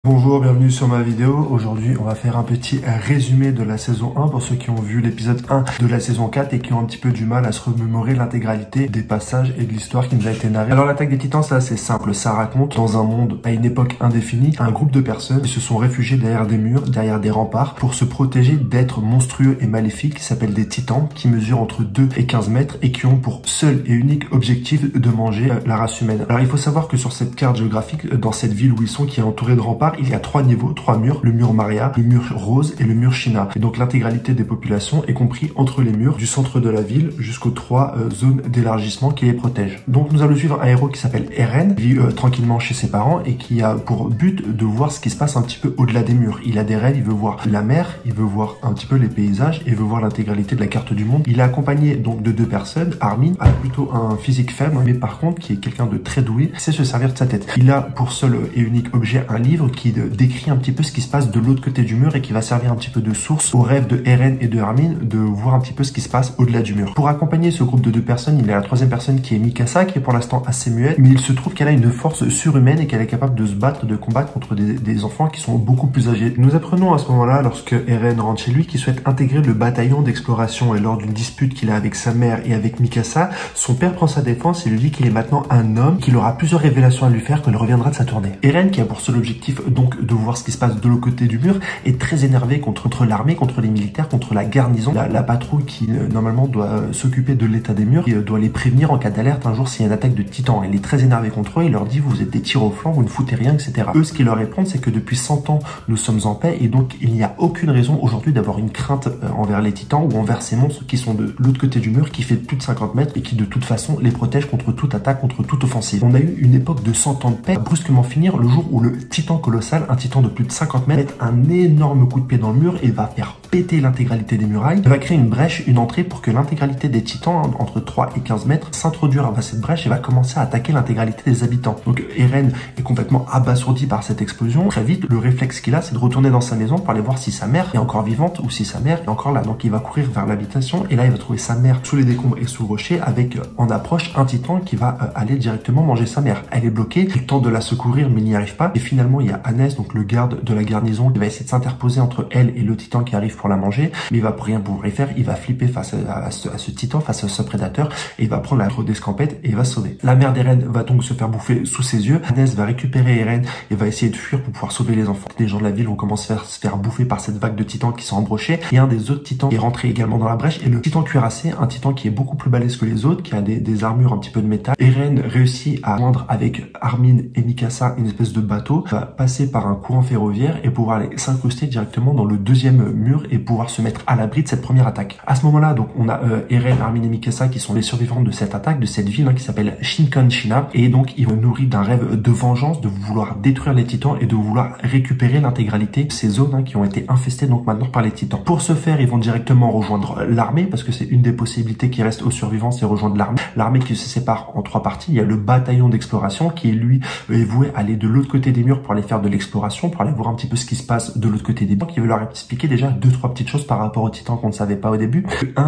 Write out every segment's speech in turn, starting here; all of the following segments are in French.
Bonjour, bienvenue sur ma vidéo. Aujourd'hui, on va faire un petit résumé de la saison 1 pour ceux qui ont vu l'épisode 1 de la saison 4 et qui ont un petit peu du mal à se remémorer l'intégralité des passages et de l'histoire qui nous a été narrée. Alors l'attaque des titans, c'est assez simple. Ça raconte dans un monde à une époque indéfinie, un groupe de personnes qui se sont réfugiés derrière des murs, derrière des remparts pour se protéger d'êtres monstrueux et maléfiques qui s'appellent des titans, qui mesurent entre 2 et 15 mètres et qui ont pour seul et unique objectif de manger la race humaine. Alors il faut savoir que sur cette carte géographique, dans cette ville où ils sont, qui est entourée de remparts, il y a 3 niveaux, 3 murs, le mur Maria, le mur Rose et le mur China. Et donc l'intégralité des populations est compris entre les murs du centre de la ville jusqu'aux 3 zones d'élargissement qui les protègent. Donc nous allons suivre un héros qui s'appelle Eren, qui vit tranquillement chez ses parents et qui a pour but de voir ce qui se passe un petit peu au-delà des murs. Il a des rêves, il veut voir la mer, il veut voir un petit peu les paysages et il veut voir l'intégralité de la carte du monde. Il est accompagné donc de 2 personnes. Armin a plutôt un physique faible, mais par contre qui est quelqu'un de très doué, qui sait se servir de sa tête. Il a pour seul et unique objet un livre qui décrit un petit peu ce qui se passe de l'autre côté du mur et qui va servir un petit peu de source aux rêves de Eren et de Armin de voir un petit peu ce qui se passe au-delà du mur. Pour accompagner ce groupe de 2 personnes, il y a la 3e personne qui est Mikasa, qui est pour l'instant assez muette, mais il se trouve qu'elle a une force surhumaine et qu'elle est capable de se battre, de combattre contre des enfants qui sont beaucoup plus âgés. Nous apprenons à ce moment-là, lorsque Eren rentre chez lui, qu'il souhaite intégrer le bataillon d'exploration et lors d'une dispute qu'il a avec sa mère et avec Mikasa, son père prend sa défense et lui dit qu'il est maintenant un homme, qu'il aura plusieurs révélations à lui faire quand il reviendra de sa tournée. Eren, qui a pour seul objectif donc de voir ce qui se passe de l'autre côté du mur, est très énervé contre l'armée, contre les militaires, contre la garnison, la patrouille qui normalement doit s'occuper de l'état des murs, et doit les prévenir en cas d'alerte un jour s'il y a une attaque de titans. Il est très énervé contre eux, il leur dit vous êtes des tirs au flanc, vous ne foutez rien, etc. Eux, ce qu'ils leur répondent, c'est que depuis 100 ans nous sommes en paix et donc il n'y a aucune raison aujourd'hui d'avoir une crainte envers les titans ou envers ces monstres qui sont de l'autre côté du mur, qui fait plus de 50 mètres et qui de toute façon les protègent contre toute attaque, contre toute offensive. On a eu une époque de 100 ans de paix brusquement finir le jour où le titan colossal, un titan de plus de 50 mètres, met un énorme coup de pied dans le mur et va faire péter l'intégralité des murailles. Il va créer une brèche, une entrée pour que l'intégralité des titans, entre 3 et 15 mètres, s'introduire dans cette brèche et va commencer à attaquer l'intégralité des habitants. Donc Eren est complètement abasourdi par cette explosion. Très vite, le réflexe qu'il a, c'est de retourner dans sa maison pour aller voir si sa mère est encore vivante ou si sa mère est encore là. Donc il va courir vers l'habitation et là il va trouver sa mère sous les décombres et sous le rocher avec en approche un titan qui va aller directement manger sa mère. Elle est bloquée, il tente de la secourir mais il n'y arrive pas et finalement il y a Hannes, donc le garde de la garnison, qui va essayer de s'interposer entre elle et le titan qui arrive pour la manger, mais il va rien pouvoir y faire. Il va flipper face à ce titan, face à ce prédateur, et il va prendre la roue d'escampette et il va se sauver. La mère d'Eren va donc se faire bouffer sous ses yeux. Hannes va récupérer Eren et va essayer de fuir pour pouvoir sauver les enfants. Les gens de la ville vont commencer à se faire bouffer par cette vague de titans qui sont embrochés, et un des autres titans est rentré également dans la brèche, et le titan cuirassé, un titan qui est beaucoup plus balèze que les autres, qui a des armures un petit peu de métal. Eren réussit à joindre avec Armin et Mikasa une espèce de bateau, va passer par un courant ferroviaire et pouvoir aller s'incruster directement dans le 2e mur et pouvoir se mettre à l'abri de cette première attaque. À ce moment-là, donc, on a Eren, Armin et Mikasa qui sont les survivants de cette attaque, de cette ville qui s'appelle Shinkan China, et donc ils vont nourrir d'un rêve de vengeance, de vouloir détruire les titans et de vouloir récupérer l'intégralité de ces zones qui ont été infestées donc maintenant par les titans. Pour ce faire, ils vont directement rejoindre l'armée, parce que c'est une des possibilités qui reste aux survivants, c'est rejoindre l'armée. L'armée qui se sépare en 3 parties. Il y a le bataillon d'exploration qui est lui est voué à aller de l'autre côté des murs pour aller faire de l'exploration, pour aller voir un petit peu ce qui se passe de l'autre côté des murs, qui veut leur expliquer déjà 2-3 petites choses par rapport aux titans qu'on ne savait pas au début.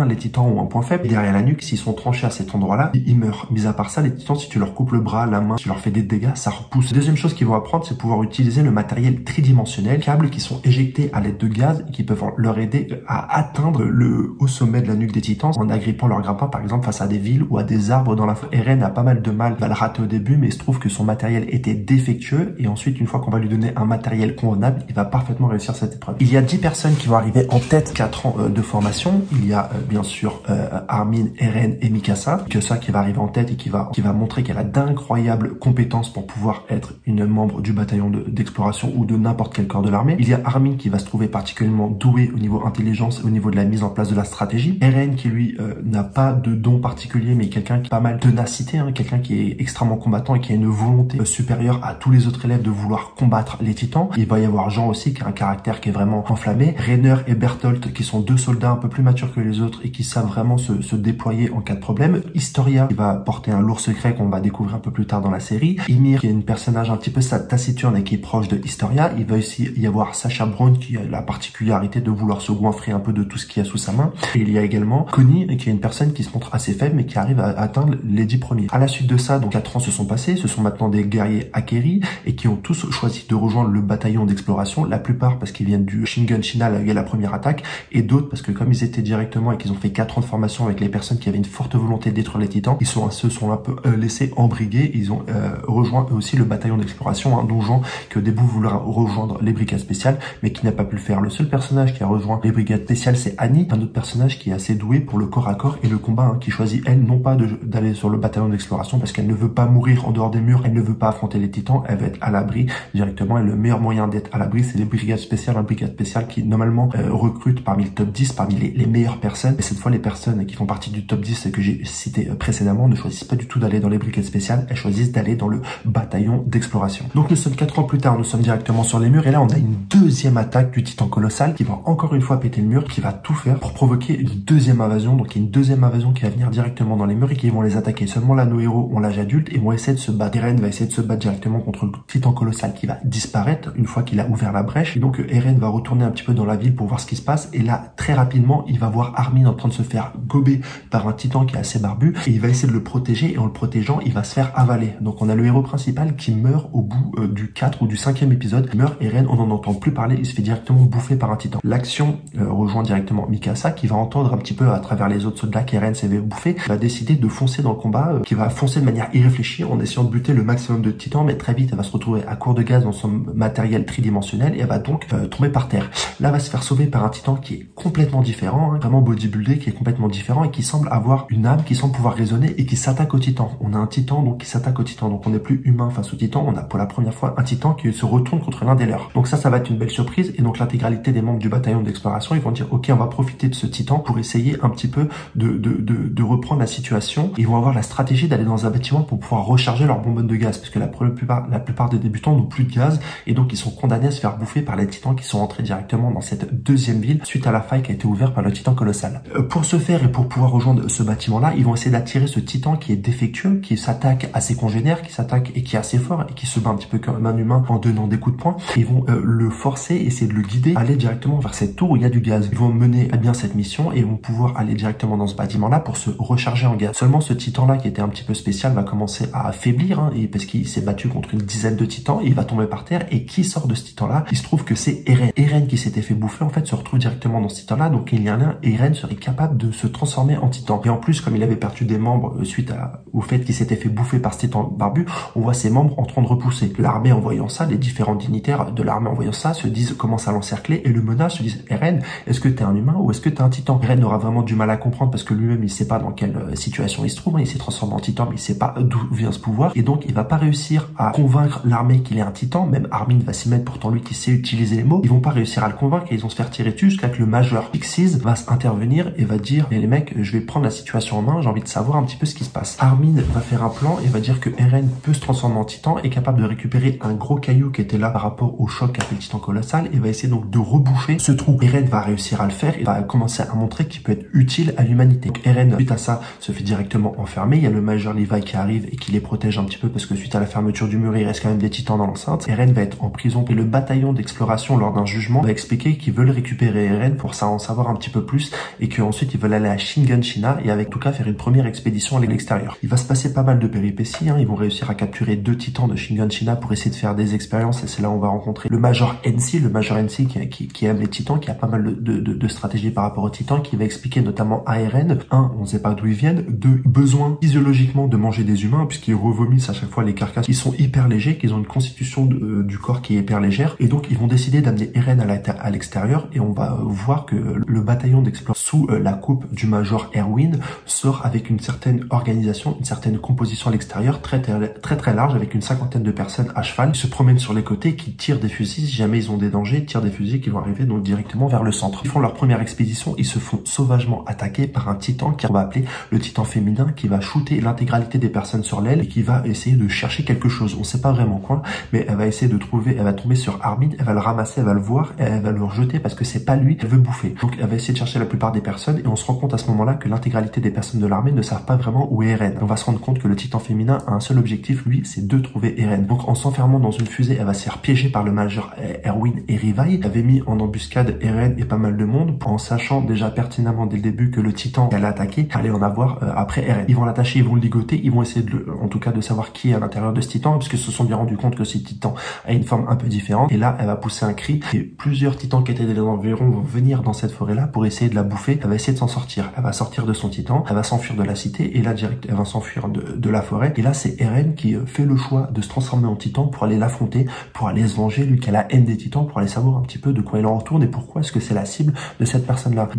Les titans ont un point faible derrière la nuque. S'ils sont tranchés à cet endroit-là, ils meurent. Mis à part ça, les titans, si tu leur coupes le bras, la main, si tu leur fais des dégâts, ça repousse. Deuxième chose qu'ils vont apprendre, c'est pouvoir utiliser le matériel tridimensionnel, câbles qui sont éjectés à l'aide de gaz et qui peuvent leur aider à atteindre le haut sommet de la nuque des titans en agrippant leur grimpin, par exemple, face à des villes ou à des arbres dans la forêt. Eren a pas mal de mal, va le rater au début, mais il se trouve que son matériel était défectueux et ensuite, une fois qu'on va lui donner un matériel convenable, il va parfaitement réussir cette épreuve. Il y a 10 personnes qui vont arriver en tête 4 ans de formation. Il y a bien sûr Armin, Eren et Mikasa. Mikasa qui va arriver en tête et qui va montrer qu'elle a d'incroyables compétences pour pouvoir être une membre du bataillon d'exploration ou de n'importe quel corps de l'armée. Il y a Armin qui va se trouver particulièrement doué au niveau intelligence et au niveau de la mise en place de la stratégie. Eren qui lui n'a pas de don particulier, mais quelqu'un qui a pas mal de ténacité, quelqu'un qui est extrêmement combattant et qui a une volonté supérieure à tous les autres élèves de vouloir combattre les titans. Il va y avoir Jean aussi qui a un caractère qui est vraiment enflammé. Rainer et Bertolt, qui sont deux soldats un peu plus matures que les autres et qui savent vraiment se déployer en cas de problème. Historia, qui va porter un lourd secret qu'on va découvrir un peu plus tard dans la série. Ymir, qui est une personnage un petit peu taciturne et qui est proche de Historia. Il va aussi y avoir Sacha Brown, qui a la particularité de vouloir se goinfrer un peu de tout ce qu'il y a sous sa main. Et il y a également Connie, qui est une personne qui se montre assez faible, mais qui arrive à atteindre les 10 premiers. À la suite de ça, donc 4 ans se sont passés, ce sont maintenant des guerriers acquéris et qui ont tous choisi de rejoindre le bataillon d'exploration. La plupart parce qu'ils viennent du Shingon-Shina, là où il y a la première attaque, et d'autres parce que comme ils étaient directement et qu'ils ont fait 4 ans de formation avec les personnes qui avaient une forte volonté de détruire les titans, ils se sont un peu laissés embriguer. Ils ont rejoint eux aussi le bataillon d'exploration, un donjon que au début voulait rejoindre les brigades spéciales, mais qui n'a pas pu le faire. Le seul personnage qui a rejoint les brigades spéciales, c'est Annie, un autre personnage qui est assez doué pour le corps à corps et le combat, qui choisit elle non pas d'aller sur le bataillon d'exploration parce qu'elle ne veut pas mourir en dehors des murs, elle ne veut pas affronter les titans, elle veut être à l'abri directement, et le meilleur moyen d'être à l'abri, c'est les brigades spéciales, un brigade spéciale qui normalement recrute parmi le top 10, parmi les meilleures personnes. Et cette fois, les personnes qui font partie du top 10 que j'ai cité précédemment ne choisissent pas du tout d'aller dans les brigades spéciales, elles choisissent d'aller dans le bataillon d'exploration. Donc nous sommes 4 ans plus tard, nous sommes directement sur les murs, et là on a une deuxième attaque du titan colossal qui va encore une fois péter le mur, qui va tout faire pour provoquer une deuxième invasion. Donc il y a une deuxième invasion qui va venir directement dans les murs et qui vont les attaquer. Seulement là, nos héros ont l'âge adulte et vont essayer de se battre. Eren va essayer de se battre directement contre le titan colossal qui va disparaître une fois qu'il a ouvert la brèche. Et donc Eren va retourner un petit peu dans la ville pour voir ce qui se passe. Et là, très rapidement, il va voir Armin en train de se faire gober par un titan qui est assez barbu. Et il va essayer de le protéger, et en le protégeant, il va se faire avaler. Donc on a le héros principal qui meurt au bout du 4 ou du 5e épisode. Il meurt, Eren, on n'en entend plus parler, il se fait directement bouffer par un titan. L'action rejoint directement Mikasa, qui va entendre un petit peu à travers les autres soldats qu'Eren s'est fait bouffer, va décider de foncer dans le combat, qui va foncer de manière irréfléchie en essayant de buter le maximum de titans, mais très vite elle va se retrouver à court de gaz dans son matériel tridimensionnel et elle va donc tomber par terre. Là, elle va se faire sauver par un titan qui est complètement différent, vraiment bodybuildé, qui est complètement différent et qui semble avoir une âme, qui semble pouvoir raisonner et qui s'attaque au titan. On a un titan donc qui s'attaque au titan, donc on n'est plus humain face au titan, on a pour la première fois un titan qui se retourne contre l'un des leurs. Donc ça va être une belle surprise, et donc l'intégralité des membres du bataillon d'exploration, ils vont dire ok, on va profiter de ce titan pour essayer un petit peu de reprendre la situation. Ils vont avoir la stratégie d'aller dans un bâtiment pour pouvoir recharger leur bonbonne de gaz, parce que la plupart des débutants n'ont plus de gaz, et donc ils sont condamnés à se faire bouffer par les titans qui sont entrés directement dans cette deuxième ville suite à la faille qui a été ouverte par le titan colossal. Pour ce faire et pour pouvoir rejoindre ce bâtiment-là, ils vont essayer d'attirer ce titan qui est défectueux, qui s'attaque à ses congénères, qui s'attaque et qui est assez fort et qui se bat un petit peu comme un humain en donnant des coups de poing. Ils vont le forcer, essayer de le guider, aller directement vers cette tour où il y a du gaz. Ils vont mener à bien cette mission et vont pouvoir aller directement dans ce bâtiment-là pour se recharger en gaz. Seulement ce titan-là, qui était un petit peu spécial, va commencer à affaiblir, parce qu'il s'est battu contre une dizaine de titans, et il va tomber par terre. Et qui sort de ce titan-là? Il se trouve que c'est Eren. Eren, qui s'était fait bouffer, en fait, se retrouve directement dans ce titan-là. Donc il y a un lien, et Eren serait capable de se transformer en titan. Et en plus, comme il avait perdu des membres suite au fait qu'il s'était fait bouffer par ce titan barbu, on voit ses membres en train de repousser. L'armée, en voyant ça, les différents dignitaires de l'armée en voyant ça, se disent, commencent à l'encercler et le menacent, se disent, Eren, est-ce que t'es un humain ou est-ce que t'es un titan? Eren aura vraiment du mal à comprendre parce que lui-même, il sait pas dans quelle situation il se trouve. Il s'est transformé en titan, mais il sait pas d'où vient ce pouvoir. Et donc, il va pas réussir à convaincre l'armée qu'il est un titan. Même Armin va s'y mettre, pourtant lui qui sait utiliser les mots. Ils vont pas réussir à le convaincre et ils vont se faire tirer dessus jusqu'à que le major Pixies va intervenir et va dire, les mecs, je vais prendre la situation en main, j'ai envie de savoir un petit peu ce qui se passe. Armin va faire un plan et va dire que Eren peut se transformer en titan, est capable de récupérer un gros caillou qui était là par rapport au choc qu'a fait le titan colossal, et va essayer donc de reboucher ce trou. Eren va réussir à le faire et va commencer à montrer qu'il peut être utile à l'humanité. Donc Eren, suite à ça, se fait directement enfermer. Il y a le major Levi qui arrive et qui les protège un petit peu parce que suite à la fermeture du mur, il reste quand même des titans dans l'enceinte. Eren va être en prison et le bataillon d'exploration, lors d'un jugement, va expliquer qu'ils veulent récupérer Eren pour ça en savoir un petit peu plus, et qu'ensuite ils veulent aller à Shingon-Shina et avec tout cas faire une première expédition à l'extérieur. Il va se passer pas mal de péripéties, ils vont réussir à capturer 2 titans de Shingon-Shina pour essayer de faire des expériences, et c'est là où on va rencontrer le major NC, qui aime les titans, qui a pas mal de stratégies par rapport aux titans, qui va expliquer notamment à Eren, 1, on ne sait pas d'où ils viennent, 2, besoin physiologiquement de manger des humains puisqu'ils revomissent à chaque fois les carcasses, ils sont hyper légers, qu'ils ont une constitution du corps qui est hyper légère, et donc ils vont décider d'amener Eren à l'extérieur, et on va voir que le bataillon d'exploration sous la coupe du major Erwin sort avec une certaine organisation, une certaine composition à l'extérieur, très large, avec une 50aine de personnes à cheval, qui se promènent sur les côtés, qui tirent des fusils, si jamais ils ont des dangers, tirent des fusils qui vont arriver donc directement vers le centre. Ils font leur première expédition, ils se font sauvagement attaquer par un titan qu'on va appeler le titan féminin, qui va shooter l'intégralité des personnes sur l'aile et qui va essayer de chercher quelque chose. On sait pas vraiment quoi, mais elle va essayer de trouver, elle va tomber sur Armin, elle va le ramasser, elle va le voir, et elle va le rejeter parce parce que c'est pas lui qu'elle veut bouffer. Donc elle va essayer de chercher la plupart des personnes et on se rend compte à ce moment-là que l'intégralité des personnes de l'armée ne savent pas vraiment où est Eren. On va se rendre compte que le titan féminin a un seul objectif, lui, c'est de trouver Eren. Donc en s'enfermant dans une fusée, elle va se faire piéger par le major Erwin et Rivai. Elle avait mis en embuscade Eren et pas mal de monde en sachant déjà pertinemment dès le début que le titan qu'elle a attaqué allait en avoir après Eren. Ils vont l'attacher, ils vont le ligoter, ils vont essayer en tout cas de savoir qui est à l'intérieur de ce titan parce qu'ils se sont bien rendu compte que ce titan a une forme un peu différente. Et là, elle va pousser un cri et plusieurs titans qui étaient dans les environs vont venir dans cette forêt-là pour essayer de la bouffer. Elle va essayer de s'en sortir. Elle va sortir de son titan, elle va s'enfuir de la cité et là direct, elle va s'enfuir de la forêt. Et là, c'est Eren qui fait le choix de se transformer en titan pour aller l'affronter, pour aller se venger, lui qui a la haine des titans, pour aller savoir un petit peu de quoi il en retourne et pourquoi est-ce que c'est la cible de cette personne-là.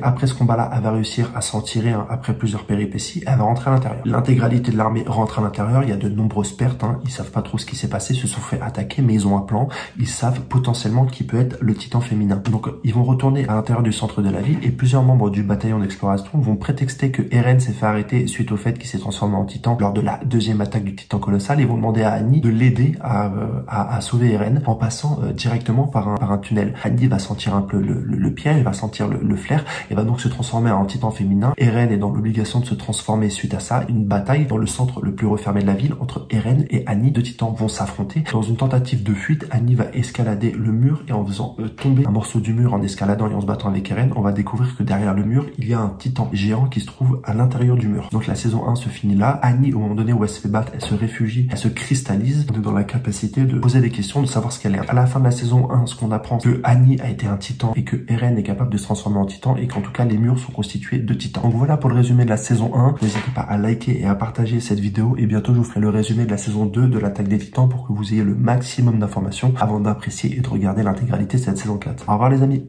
Après ce combat-là, elle va réussir à s'en tirer après plusieurs péripéties. Elle va rentrer à l'intérieur. L'intégralité de l'armée rentre à l'intérieur. Il y a de nombreuses pertes. Ils savent pas trop ce qui s'est passé, se sont fait attaquer, mais ils ont un plan. Ils savent potentiellement qui peut être le titan féminin. Donc ils vont retourner à l'intérieur du centre de la ville et plusieurs membres du bataillon d'exploration vont prétexter que Eren s'est fait arrêter suite au fait qu'il s'est transformé en titan lors de la deuxième attaque du titan colossal. Ils vont demander à Annie de l'aider à sauver Eren en passant directement par un tunnel. Annie va sentir un peu le piège, va sentir le flair et va donc se transformer en titan féminin. Eren est dans l'obligation de se transformer suite à ça. Une bataille dans le centre le plus refermé de la ville entre Eren et Annie. Deux titans vont s'affronter. Dans une tentative de fuite, Annie va escalader le mur et en faisant tomber un morceau du mur en escaladant et en se battant avec Eren, on va découvrir que derrière le mur, il y a un titan géant qui se trouve à l'intérieur du mur. Donc la saison 1 se finit là. Annie, au moment donné où elle se fait battre, elle se réfugie, elle se cristallise. On est dans la capacité de poser des questions, de savoir ce qu'elle est. À la fin de la saison 1, ce qu'on apprend, c'est que Annie a été un titan et que Eren est capable de se transformer en titan et qu'en tout cas les murs sont constitués de titans. Donc voilà pour le résumé de la saison 1. N'hésitez pas à liker et à partager cette vidéo et bientôt je vous ferai le résumé de la saison 2 de l'attaque des titans pour que vous ayez le maximum d'informations avant d'apprécier et de regarder l'intégralité de cette saison 4. Au revoir les amis.